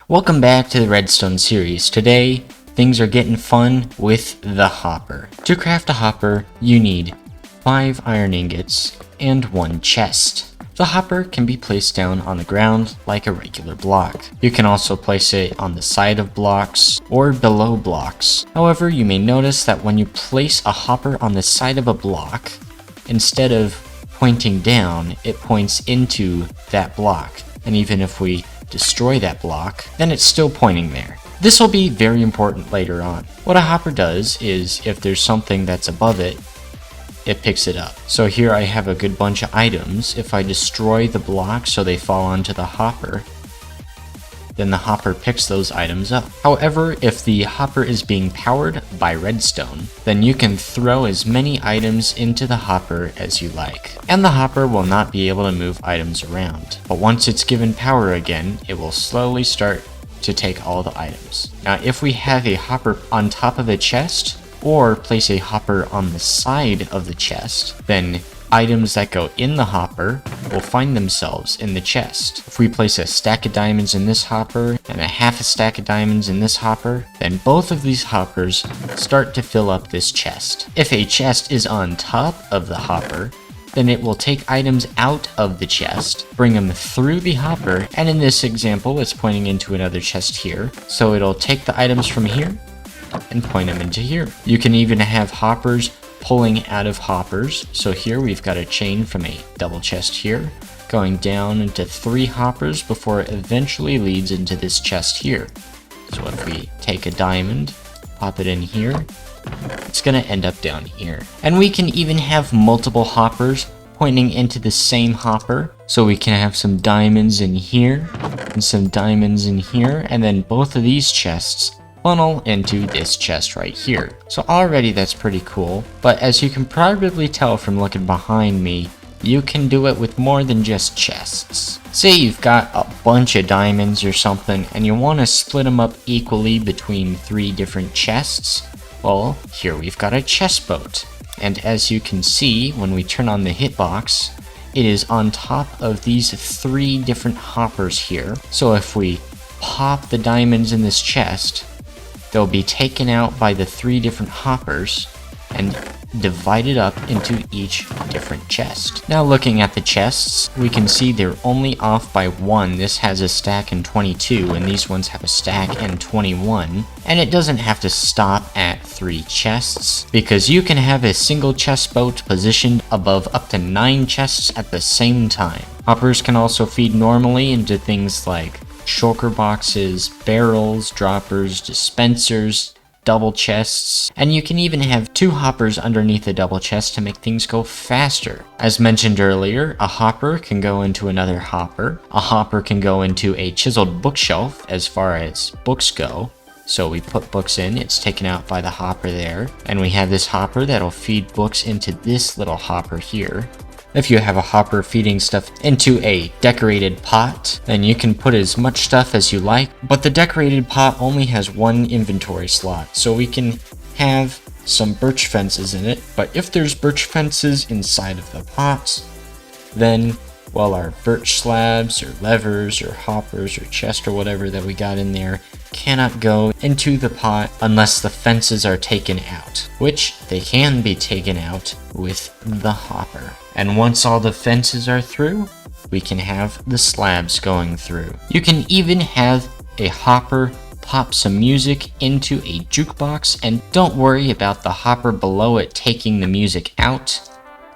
Welcome back to the Redstone series. Today, things are getting fun with the hopper. To craft a hopper, you need 5 iron ingots and 1 chest. The hopper can be placed down on the ground like a regular block. You can also place it on the side of blocks or below blocks. However, you may notice that when you place a hopper on the side of a block, instead of pointing down, it points into that block. And even if we destroy that block, then it's still pointing there. This will be very important later on. What a hopper does is if there's something that's above it, it picks it up. So here I have a good bunch of items. If I destroy the block so they fall onto the hopper, then the hopper picks those items up. However, if the hopper is being powered by redstone, then you can throw as many items into the hopper as you like, and the hopper will not be able to move items around. But once it's given power again, it will slowly start to take all the items. Now, if we have a hopper on top of a chest, or place a hopper on the side of the chest, then items that go in the hopper will find themselves in the chest. If we place a stack of diamonds in this hopper and a half a stack of diamonds in this hopper, then both of these hoppers start to fill up this chest. If a chest is on top of the hopper, then it will take items out of the chest, bring them through the hopper, and in this example it's pointing into another chest here, so it'll take the items from here and point them into here. You can even have hoppers pulling out of hoppers. So here we've got a chain from a double chest here, going down into 3 hoppers before it eventually leads into this chest here. So if we take a diamond, pop it in here, it's gonna end up down here. And we can even have multiple hoppers pointing into the same hopper. So we can have some diamonds in here and some diamonds in here, and then both of these chests funnel into this chest right here. So already that's pretty cool, but as you can probably tell from looking behind me, you can do it with more than just chests. Say you've got a bunch of diamonds or something and you want to split them up equally between 3 different chests. Well, here we've got a chest boat. And as you can see, when we turn on the hitbox, it is on top of these 3 different hoppers here. So if we pop the diamonds in this chest, they'll be taken out by the 3 different hoppers and divided up into each different chest. Now looking at the chests, we can see they're only off by 1. This has a stack and 22, and these ones have a stack and 21. And it doesn't have to stop at 3 chests, because you can have a single chest boat positioned above up to 9 chests at the same time. Hoppers can also feed normally into things like shulker boxes, barrels, droppers, dispensers, double chests, and you can even have 2 hoppers underneath a double chest to make things go faster. As mentioned earlier, a hopper can go into another hopper. A hopper can go into a chiseled bookshelf as far as books go. So we put books in, it's taken out by the hopper there, and we have this hopper that'll feed books into this little hopper here. If you have a hopper feeding stuff into a decorated pot, then you can put as much stuff as you like, but the decorated pot only has 1 inventory slot, so we can have some birch fences in it. But if there's birch fences inside of the pots, then, well, our birch slabs or levers or hoppers or chest or whatever that we got in there cannot go into the pot unless the fences are taken out, which they can be taken out with the hopper. And once all the fences are through, we can have the slabs going through. You can even have a hopper pop some music into a jukebox, and don't worry about the hopper below it taking the music out,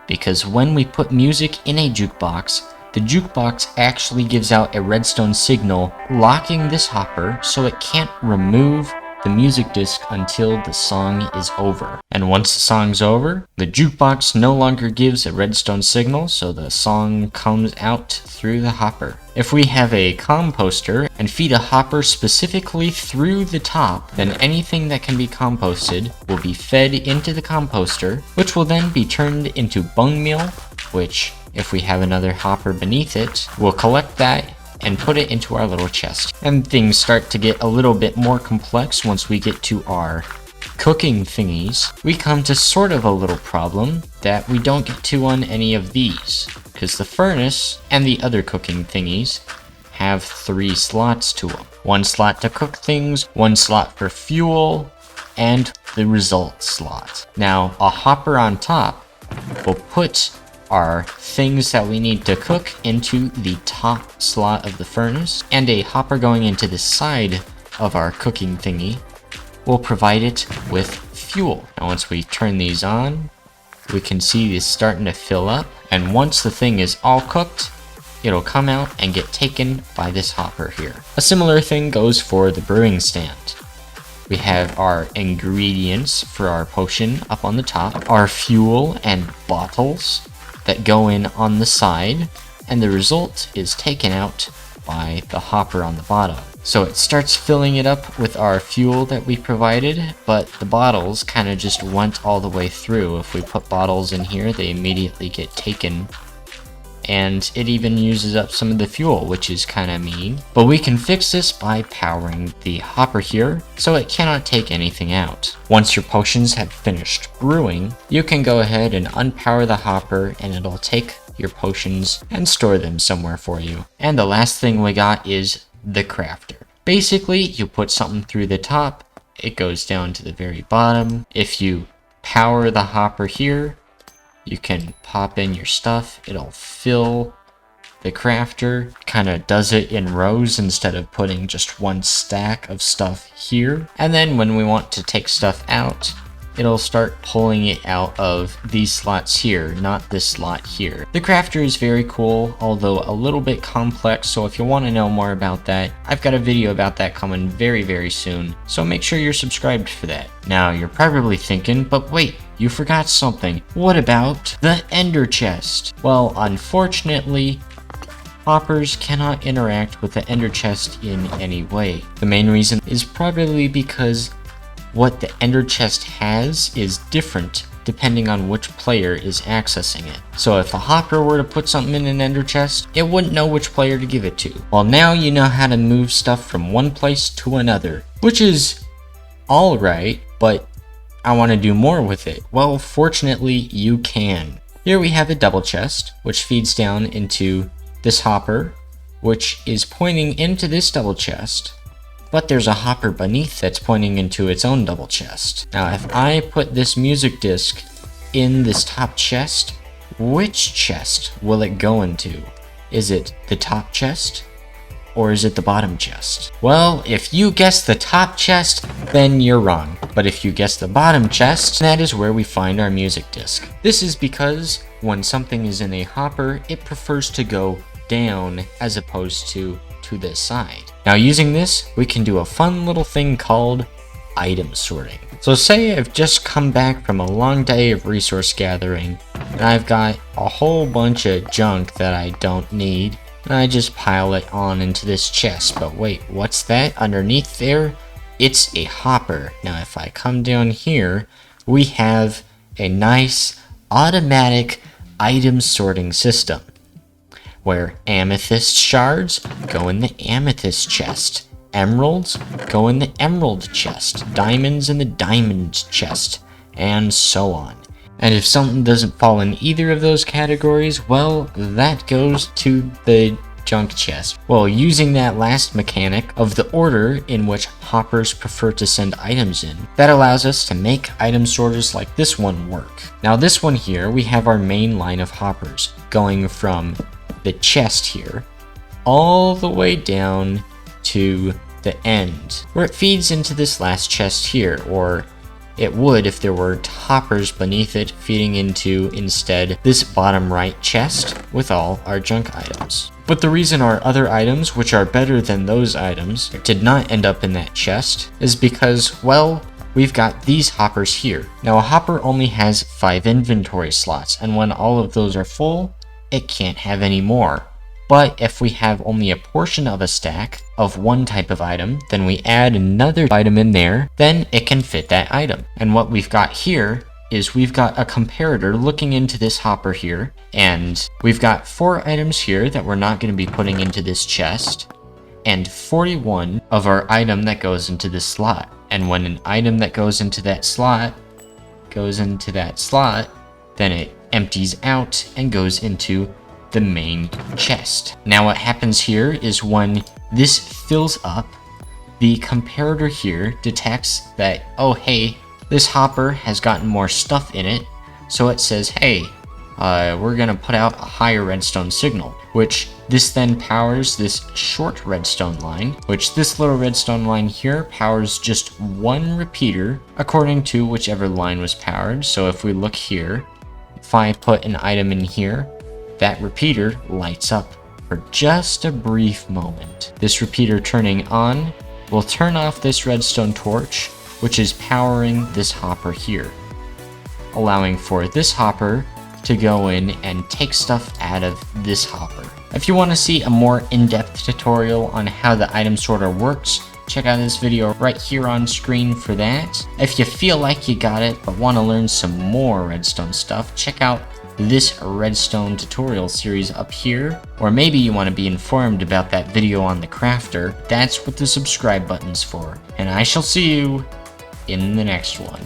because when we put music in a jukebox, the jukebox actually gives out a redstone signal locking this hopper so it can't remove the music disc until the song is over. And once the song's over, the jukebox no longer gives a redstone signal, so the song comes out through the hopper. If we have a composter and feed a hopper specifically through the top, then anything that can be composted will be fed into the composter, which will then be turned into bone meal, which, if we have another hopper beneath it, we'll collect that and put it into our little chest. And things start to get a little bit more complex once we get to our cooking thingies. We come to sort of a little problem that we don't get to on any of these, because the furnace and the other cooking thingies have 3 slots to them. 1 slot to cook things, 1 slot for fuel, and the result slot. Now, a hopper on top will put our things that we need to cook into the top slot of the furnace, and a hopper going into the side of our cooking thingy will provide it with fuel. Now, once we turn these on, we can see it's starting to fill up, and once the thing is all cooked, it'll come out and get taken by this hopper here. A similar thing goes for the brewing stand. We have our ingredients for our potion up on the top, our fuel and bottles that go in on the side, and the result is taken out by the hopper on the bottom. So it starts filling it up with our fuel that we provided, but the bottles kind of just went all the way through. If we put bottles in here, they immediately get taken, and it even uses up some of the fuel, which is kind of mean. But we can fix this by powering the hopper here, so it cannot take anything out. Once your potions have finished brewing, you can go ahead and unpower the hopper, and it'll take your potions and store them somewhere for you. And the last thing we got is the crafter. Basically, you put something through the top, it goes down to the very bottom. If you power the hopper here, you can pop in your stuff, it'll fill the crafter, kind of does it in rows instead of putting just one stack of stuff here. And then when we want to take stuff out, it'll start pulling it out of these slots here, not this slot here. The crafter is very cool, although a little bit complex, so if you want to know more about that, I've got a video about that coming very soon, so make sure you're subscribed for that. Now, you're probably thinking, but wait, you forgot something. What about the ender chest? Well, unfortunately, hoppers cannot interact with the ender chest in any way. The main reason is probably because what the ender chest has is different depending on which player is accessing it. So if a hopper were to put something in an ender chest, it wouldn't know which player to give it to. Well, now you know how to move stuff from one place to another, which is alright, but I want to do more with it. Well, fortunately, you can. Here we have a double chest, which feeds down into this hopper, which is pointing into this double chest. But there's a hopper beneath that's pointing into its own double chest. Now, if I put this music disc in this top chest, which chest will it go into? Is it the top chest? Or is it the bottom chest? Well, if you guess the top chest, then you're wrong. But if you guess the bottom chest, that is where we find our music disc. This is because when something is in a hopper, it prefers to go down as opposed to this side. Now, using this, we can do a fun little thing called item sorting. So say I've just come back from a long day of resource gathering, and I've got a whole bunch of junk that I don't need, and I just pile it on into this chest. But wait, what's that underneath there? It's a hopper. Now, if I come down here, we have a nice automatic item sorting system, where amethyst shards go in the amethyst chest, emeralds go in the emerald chest, diamonds in the diamond chest, and so on. And if something doesn't fall in either of those categories, well, that goes to the junk chest. Well, using that last mechanic of the order in which hoppers prefer to send items in, that allows us to make item sorters like this one work. Now, this one here, we have our main line of hoppers going from the chest here all the way down to the end, where it feeds into this last chest here, or it would if there were hoppers beneath it feeding into instead this bottom right chest with all our junk items. But the reason our other items, which are better than those items, did not end up in that chest is because, well, we've got these hoppers here. Now, a hopper only has 5 inventory slots, and when all of those are full, it can't have any more. But if we have only a portion of a stack of one type of item, then we add another item in there, then it can fit that item. And what we've got here is we've got a comparator looking into this hopper here, and we've got 4 items here that we're not going to be putting into this chest, and 41 of our item that goes into this slot. And when an item that goes into that slot, then it empties out and goes into the main chest. Now what happens here is when this fills up, the comparator here detects that, oh hey, this hopper has gotten more stuff in it, so it says, hey, we're gonna put out a higher redstone signal, which this then powers this short redstone line, which this little redstone line here powers just one repeater according to whichever line was powered. So if we look here, if I put an item in here, that repeater lights up for just a brief moment. This repeater turning on will turn off this redstone torch, which is powering this hopper here, allowing for this hopper to go in and take stuff out of this hopper. If you want to see a more in-depth tutorial on how the item sorter works, check out this video right here on screen for that. If you feel like you got it but want to learn some more redstone stuff, check out this redstone tutorial series up here, or maybe you want to be informed about that video on the crafter. That's what the subscribe button's for, and I shall see you in the next one.